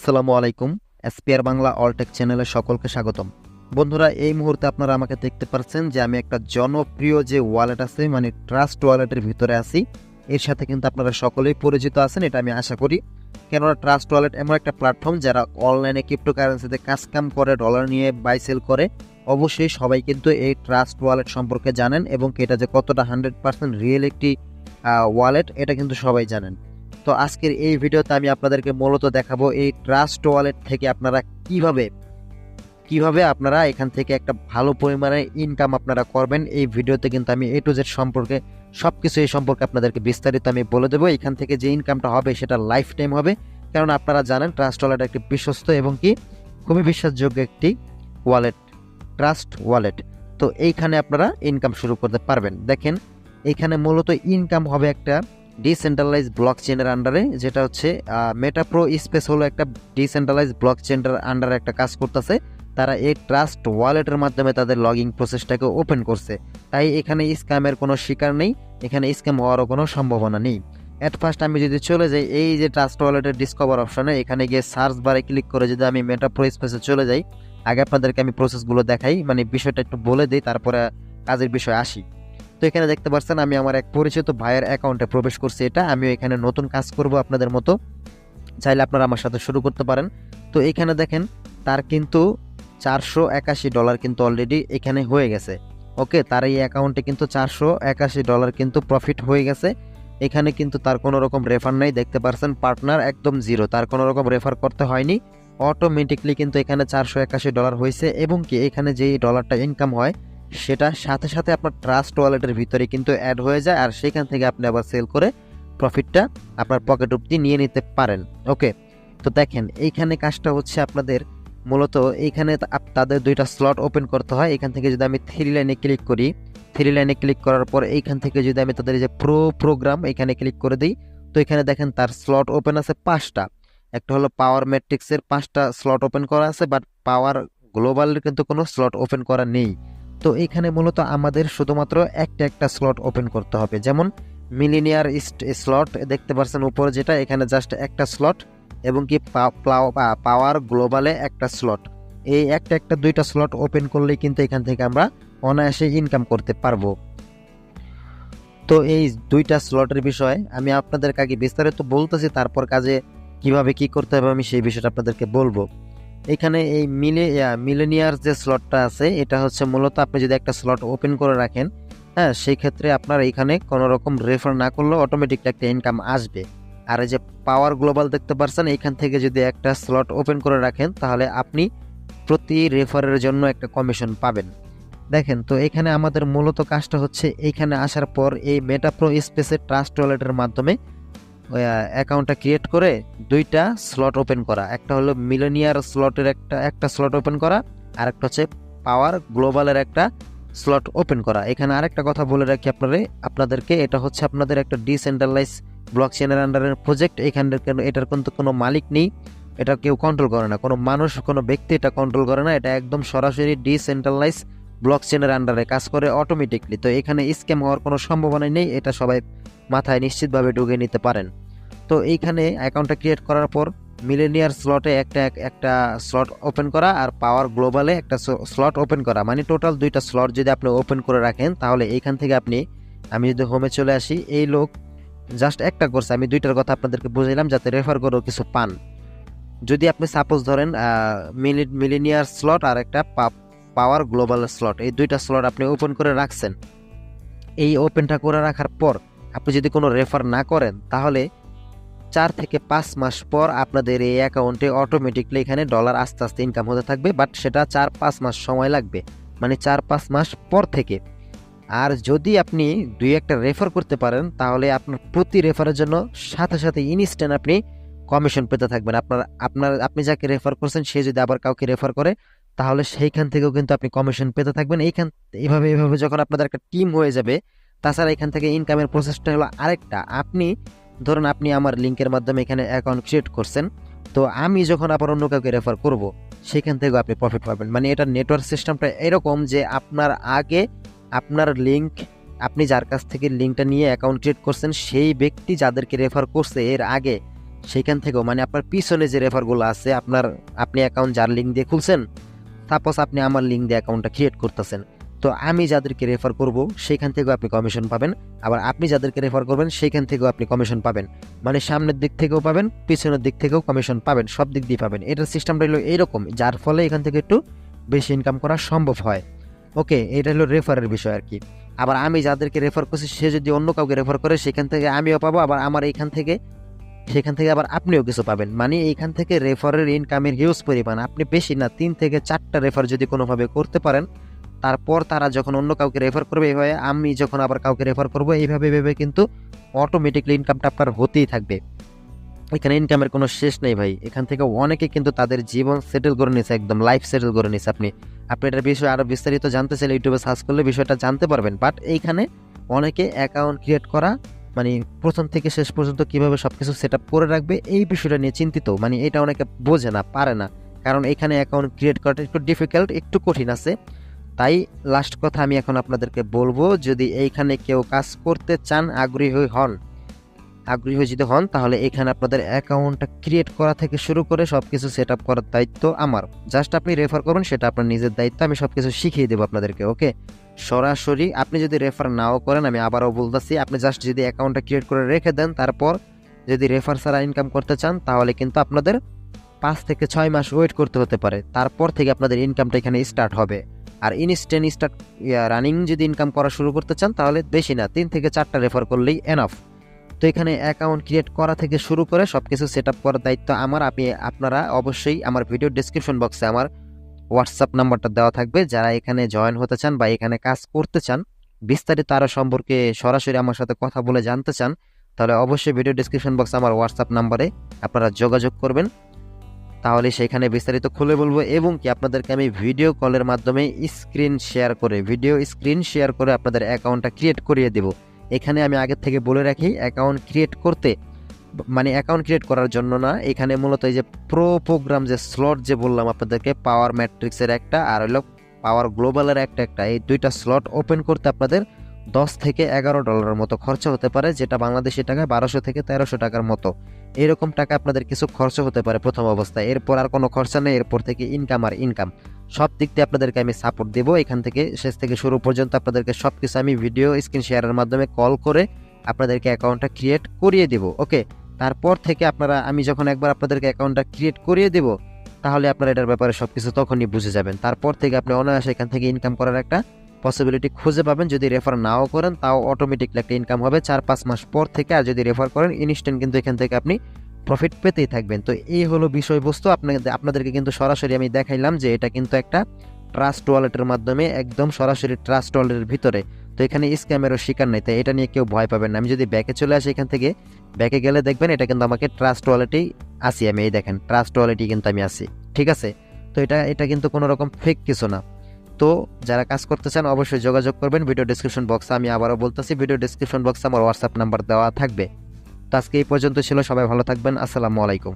আসসালামু আলাইকুম। এসপিআর বাংলা অলটেক চ্যানেলে সকলকে স্বাগতম। বন্ধুরা, এই মুহূর্তে আপনারা আমাকে দেখতে পাচ্ছেন যে আমি একটা জনপ্রিয় যে ওয়ালেট আছে মানে ট্রাস্ট ওয়ালেটের ভিতরে আছি। এর সাথে কিন্তু আপনারা সকলেই পরিচিত আছেন, এটা আমি আশা করি। কেননা ট্রাস্ট ওয়ালেট এমন একটা প্ল্যাটফর্ম যারা অনলাইনে ক্রিপ্টোকারেন্সিতে কাম করে, ডলার নিয়ে বাই সেল করে। অবশ্যই সবাই কিন্তু এই ট্রাস্ট ওয়ালেট সম্পর্কে জানেন এবং এটা যে কতটা 100% রিয়েল একটি ওয়ালেট এটা কিন্তু সবাই জানেন। তো আজকের এই ভিডিওতে আমি আপনাদেরকে মূলত দেখাবো এই ট্রাস্ট ওয়ালেট থেকে আপনারা কিভাবে আপনারা এখান থেকে একটা ভালো পরিমাণে ইনকাম আপনারা করবেন। এই ভিডিওতে কিন্তু আমি A to Z সম্পর্কে সবকিছু এই সম্পর্কে আপনাদেরকে বিস্তারিত আমি বলে দেবো। এখান থেকে যে ইনকামটা হবে সেটা লাইফ টাইম হবে, কারণ আপনারা জানেন ট্রাস্ট ওয়ালেট একটি বিশ্বস্ত এবং কি খুবই বিশ্বাসযোগ্য একটি ওয়ালেট, ট্রাস্ট ওয়ালেট। তো এইখানে আপনারা ইনকাম শুরু করতে পারবেন। দেখেন, এইখানে মূলত ইনকাম হবে একটা ডিসেন্ট্রালাইজ ব্লক চেনের আন্ডারে, যেটা হচ্ছে মেটাপ্রো স্পেস হলো একটা ডিসেন্ট্রালাইজ ব্লক চেনের আন্ডারে একটা কাজ করতেছে। তারা এই ট্রাস্ট ওয়ালেটের মাধ্যমে তাদের লগইন প্রসেসটাকে ওপেন করছে। তাই এখানে স্ক্যামের কোনো শিকার নেই, এখানে স্ক্যাম হওয়ারও কোনো সম্ভাবনা নেই। অ্যাট ফার্স্ট আমি যদি চলে যাই এই যে ট্রাস্ট ওয়ালেটের ডিসকভার অপশনে, এখানে গিয়ে সার্চ বারে ক্লিক করে যদি আমি মেটাপ্রো স্পেসে চলে যাই, আগে আপনাদেরকে আমি প্রসেসগুলো দেখাই, মানে বিষয়টা একটু বলে দিই, তারপরে কাজের বিষয়ে আসি। তো এখানে দেখতে পাচ্ছেন আমি আমার এক পরিচিত ভাইয়ের অ্যাকাউন্টে প্রবেশ করছি। আমিও এখানে নতুন কাজ করব আপনাদের মতো, চাইলে আপনারা আমার সাথে শুরু করতে পারেন। তো এখানে দেখেন তার কিন্তু $481 কিন্তু অলরেডি এখানে হয়ে গেছে। ওকে, তার এই অ্যাকাউন্টে কিন্তু $481 কিন্তু প্রফিট হয়ে গেছে। এখানে কিন্তু তার কোনো রকম রেফার নাই, দেখতে পাচ্ছেন পার্টনার একদম জিরো, তার কোনো রকম রেফার করতে হয়নি। অটোমেটিকলি কিন্তু এখানে $481 হয়েছে এবং কি এখানে যেই ডলারটা ইনকাম হয় সেটা সাথে সাথে আপনার ট্রাস্ট ওয়ালেটের ভিতরে কিন্তু অ্যাড হয়ে যায়, আর সেখান থেকে আপনি আবার সেল করে প্রফিটটা আপনার পকেট অবধি নিয়ে নিতে পারেন। ওকে, তো দেখেন এইখানে কাজটা হচ্ছে আপনাদের মূলত এইখানে তাদের দুইটা স্লট ওপেন করতে হয়। এখান থেকে যদি আমি থ্রি লাইনে ক্লিক করি, থ্রি লাইনে ক্লিক করার পর এইখান থেকে যদি আমি তাদের যে প্রোগ্রাম এখানে ক্লিক করে দিই, তো এখানে দেখেন তার স্লট ওপেন আছে 5টা। একটা হলো পাওয়ার ম্যাট্রিক্সের 5টা স্লট ওপেন করা আছে, বাট পাওয়ার গ্লোবালের কিন্তু কোনো স্লট ওপেন করা নেই। তো এখানে মূলত আমাদের শুধুমাত্র একটা স্লট ওপেন করতে হবে। যেমন মিলিনিয়ার স্লট দেখতে পাচ্ছেন উপরে, যেটা এখানে জাস্ট একটা স্লট, এবং কি পাওয়ার গ্লোবালে একটা স্লট। এই দুইটা স্লট ওপেন করলেই কিন্তু এখান থেকে আমরা অনায়াসে ইনকাম করতে পারবো। তো এই দুইটা স্লটের বিষয়ে আমি আপনাদেরকে আগে বিস্তারিত বলতেছি, তারপর কাজে কিভাবে কি করতে হবে আমি সেই বিষয়টা আপনাদেরকে বলবো। এখানে এই মিলেনিয়ার যে স্লটটা আছে, এটা হচ্ছে মূলত আপনি যদি একটা স্লট ওপেন করে রাখেন, হ্যাঁ, সেই ক্ষেত্রে আপনার এখানে কোনো রকম রেফার না করলেও অটোমেটিকলি একটা ইনকাম আসবে। আর এই যে পাওয়ার গ্লোবাল দেখতে পাচ্ছেন, এখান থেকে যদি একটা স্লট ওপেন করে রাখেন তাহলে আপনি প্রতি রেফারের জন্য একটা কমিশন পাবেন। দেখেন, তো এখানে আমাদের মূলত কাজটা হচ্ছে এইখানে আসার পর এই মেটাপ্রো স্পেসের ট্রাস্ট ওয়ালেটের মাধ্যমে অ্যাকাউন্টটা ক্রিয়েট করে দুইটা স্লট ওপেন করা। একটা হলো মিলেনিয়ার স্লটের একটা স্লট ওপেন করা, আর একটা হচ্ছে পাওয়ার গ্লোবালের একটা স্লট ওপেন করা। এখানে আরেকটা কথা বলে রাখি আপনাদেরকে, এটা হচ্ছে আপনাদের একটা ডিসেন্ট্রালাইজ ব্লক চেনের আন্ডারের প্রজেক্ট। এটার কিন্তু কোনো মালিক নেই, এটা কেউ কন্ট্রোল করে না, কোনো মানুষ কোনো ব্যক্তি এটা কন্ট্রোল করে না। এটা একদম সরাসরি ডিসেন্ট্রালাইজ ব্লক চেনের আন্ডারে কাজ করে অটোমেটিকলি। তো এখানে স্ক্যাম হওয়ার কোনো সম্ভাবনা নেই, এটা সবাই মাথায় নিশ্চিতভাবে ঢুকে নিতে পারেন। তো এইখানে অ্যাকাউন্টটা ক্রিয়েট করার পর মিলেনিয়ার স্লটে একটা স্লট ওপেন করা, আর পাওয়ার গ্লোবালে একটা স্লট ওপেন করা, মানে টোটাল দুইটা স্লট যদি আপনি ওপেন করে রাখেন তাহলে এইখান থেকে আমি যদি হোমে চলে আসি, এই লোক জাস্ট একটা করছে, আমি দুইটার কথা আপনাদেরকে বুঝাইলাম যাতে রেফার করেও কিছু পান। যদি আপনি সাপোজ ধরেন মিলেনিয়ার স্লট আর একটা পাওয়ার গ্লোবাল স্লট, এই দুইটা স্লট আপনি ওপেন করে রাখছেন, এই ওপেনটা করে রাখার পর আপনি যদি কোনো রেফার না করেন তাহলে 4 থেকে 5 মাস পর আপনাদের এই অ্যাকাউন্টে অটোমেটিকলি এখানে ডলার আস্তে আস্তে ইনকাম হতে থাকবে, বাট সেটা 4-5 মাস সময় লাগবে, মানে 4-5 মাস পর থেকে। আর যদি আপনি 2-1টা রেফার করতে পারেন তাহলে আপনার প্রতি রেফারের জন্য সাথে সাথে ইনস্ট্যান্ট আপনি কমিশন পেতে থাকবেন। আপনি যাকে রেফার করছেন সে যদি আবার কাউকে রেফার করে তাহলে সেইখান থেকেও কিন্তু আপনি কমিশন পেতে থাকবেন। এইভাবে যখন আপনাদের একটা টিম হয়ে যাবে, তাছাড়া এখান থেকে ইনকামের প্রসেসটা হলো আরেকটা। ধরুন আপনি আমার লিঙ্কের মাধ্যমে এখানে অ্যাকাউন্ট ক্রিয়েট করছেন, তো আমি যখন আবার অন্য কাউকে রেফার করব সেখান থেকেও আপনি প্রফিট পাবেন। মানে এটা নেটওয়ার্ক সিস্টেমটা এরকম যে আপনার লিঙ্ক, আপনি যার কাছ থেকে লিঙ্কটা নিয়ে অ্যাকাউন্ট ক্রিয়েট করছেন সেই ব্যক্তি যাদেরকে রেফার করছে এর আগে, সেখান থেকেও মানে আপনার পিছনে যে রেফারগুলো আছে আপনি অ্যাকাউন্ট যার লিঙ্ক দিয়ে খুলছেন, সাপোজ আপনি আমার লিঙ্ক দিয়ে অ্যাকাউন্টটা ক্রিয়েট করতেছেন, তো আমি যাদেরকে রেফার করব সেখান থেকেও আপনি কমিশন পাবেন, আবার আপনি যাদেরকে রেফার করবেন সেখান থেকেও আপনি কমিশন পাবেন। মানে সামনের দিক থেকেও পাবেন, পিছনের দিক থেকেও কমিশন পাবেন, সব দিক দিয়ে পাবেন। এটার সিস্টেমটা হলো এইরকম, যার ফলে এখান থেকে একটু বেশি ইনকাম করা সম্ভব হয়। ওকে, এটা হলো রেফারের বিষয় আর কি। আবার আমি যাদেরকে রেফার করছি সে যদি অন্য কাউকে রেফার করে সেখান থেকে আমিও পাবো, আবার আমার সেখান থেকে আবার আপনিও কিছু পাবেন। মানে এইখান থেকে রেফারের ইনকামের হিউজ পরিমাণ, আপনি বেশি না 3 থেকে 4টা রেফার যদি কোনোভাবে করতে পারেন, তারপর তারা যখন অন্য কাউকে রেফার করবে, এইভাবে আমি যখন আবার কাউকে রেফার করবো, এইভাবে ভেবে কিন্তু অটোমেটিকলি ইনকামটা আপনার হতেই থাকবে। এখানে ইনকামের কোনো শেষ নেই ভাই। এখান থেকে অনেকে কিন্তু তাদের জীবন সেটেল করে নিছে, একদম লাইফ সেটেল করে নিছে। আপনি এটার বিষয়ে আরও বিস্তারিত জানতে চাইলে ইউটিউবে সার্চ করলে বিষয়টা জানতে পারবেন। বাট এইখানে অনেকে অ্যাকাউন্ট ক্রিয়েট করা মানে প্রথম থেকে শেষ পর্যন্ত কিভাবে সবকিছু সেট আপ করে রাখবে এই বিষয়টা নিয়ে চিন্তিত। মানে এটা অনেকে বোঝে না, পারে না, কারণ এখানে অ্যাকাউন্ট ক্রিয়েট করাটা একটু ডিফিকাল্ট, একটু কঠিন আছে। তাই লাস্ট কথা আমি এখন আপনাদেরকে বলবো, যদি এইখানে কেউ কাজ করতে চান, আগ্রহী যদি হন, তাহলে এখানে আপনাদের অ্যাকাউন্টটা ক্রিয়েট করা থেকে শুরু করে সবকিছু সেট আপ করার দায়িত্ব আমার। জাস্ট আপনি রেফার করবেন, সেটা আপনার নিজের দায়িত্ব, আমি সবকিছু শিখিয়ে দেবো আপনাদেরকে। ওকে, সরাসরি আপনি যদি রেফার নাও করেন, আমি আবারও বলতেছি, আপনি জাস্ট যদি অ্যাকাউন্টটা ক্রিয়েট করে রেখে দেন, তারপর যদি রেফার ছাড়া ইনকাম করতে চান, তাহলে কিন্তু আপনাদের 5 থেকে 6 মাস ওয়েট করতে হতে পারে। তারপর থেকে আপনাদের ইনকামটা এখানে স্টার্ট হবে। আর ইনস্ট্যান্ট রানিং যদি ইনকাম করা শুরু করতে চান, তাহলে বেশি না 3 থেকে 4টা রেফার করলেই এনাফ। তো এখানে অ্যাকাউন্ট ক্রিয়েট করা থেকে শুরু করে সবকিছু সেট আপ করার দায়িত্ব আমার। আপনারা অবশ্যই আমার ভিডিও ডেসক্রিপশন বক্সে আমার হোয়াটসঅ্যাপ নাম্বারটা দেওয়া থাকবে। যারা এখানে জয়েন হতে চান বা এখানে কাজ করতে চান, বিস্তারিত আরও সম্পর্কে সরাসরি আমার সাথে কথা বলে জানতে চান, তাহলে অবশ্যই ভিডিও ডেসক্রিপশন বক্সে আমার হোয়াটসঅ্যাপ নাম্বারে আপনারা যোগাযোগ করবেন। তাহলে সেখানে বিস্তারিত খুলে বলবো, এবং কি আপনাদেরকে আমি ভিডিও কলের মাধ্যমে ভিডিও স্ক্রিন শেয়ার করে আপনাদের অ্যাকাউন্টটা ক্রিয়েট করিয়ে দেবো। এখানে আমি আগের থেকে বলে রাখি, অ্যাকাউন্ট ক্রিয়েট করার জন্য না, এখানে মূলত এই যে প্রো প্রোগ্রাম যে স্লট যে বললাম আপনাদেরকে, পাওয়ার ম্যাট্রিক্সের একটা আর হলো পাওয়ার গ্লোবালের একটা এই 2টা স্লট ওপেন করতে আপনাদের $10 থেকে $11 মতো খরচা হতে পারে, যেটা বাংলাদেশি টাকায় 1200 থেকে 1300 টাকার মতো। এরকম টাকা আপনাদের কিছু খরচ হতে পারে প্রথম অবস্থায়, এরপর আর কোনো খরচা নেই। এরপর থেকে ইনকাম সব দিক দিয়ে আপনাদেরকে আমি সাপোর্ট দেবো। এখান থেকে শেষ থেকে শুরু পর্যন্ত আপনাদেরকে সব কিছু আমি ভিডিও স্ক্রিন শেয়ারের মাধ্যমে কল করে আপনাদেরকে অ্যাকাউন্টটা ক্রিয়েট করিয়ে দেবো। ওকে, তারপর থেকে আমি যখন একবার আপনাদেরকে অ্যাকাউন্টটা ক্রিয়েট করিয়ে দেবো, তাহলে আপনারা এটার ব্যাপারে সব কিছু তখনই বুঝে যাবেন। তারপর থেকে আপনি অনায়াসে এখান থেকে ইনকাম করার একটা পসিবিলিটি খুঁজে পাবেন। যদি রেফার নাও করেন, তাও অটোমেটিকলি একটা ইনকাম হবে 4-5 মাস পর থেকে। আর যদি রেফার করেন, ইনস্ট্যান্ট কিন্তু এখান থেকে আপনি প্রফিট পেতেই থাকবেন। তো এই হলো বিষয়বস্তু। আপনাদেরকে কিন্তু সরাসরি আমি দেখাইলাম যে এটা কিন্তু একটা ট্রাস্ট ওয়ালেটের মাধ্যমে, একদম সরাসরি ট্রাস্ট ওয়ালেটের ভিতরে। তো এখানে স্ক্যামেরও শিকার নেই, তাই এটা নিয়ে কেউ ভয় পাবেন না। আমি যদি ব্যাকে চলে আসি, এখান থেকে ব্যাকে গেলে দেখবেন এটা কিন্তু আমাকে ট্রাস্ট ওয়ালেটেই আসি আমি। এই দেখেন, ট্রাস্ট ওয়ালেটেই কিন্তু আমি আসি, ঠিক আছে? তো এটা কিন্তু কোনো রকম ফেক কিছু না। তো যারা কাজ করতে চান অবশ্যই যোগাযোগ করবেন। ভিডিও ডেসক্রিপশন বক্সে, আমি আবারও বলতেছি, ভিডিও ডেসক্রিপশন বক্সে আমার হোয়াটসঅ্যাপ নাম্বার দেওয়া থাকবে। তো আজকে এই পর্যন্ত ছিল, সবাই ভালো থাকবেন, আসসালামু আলাইকুম।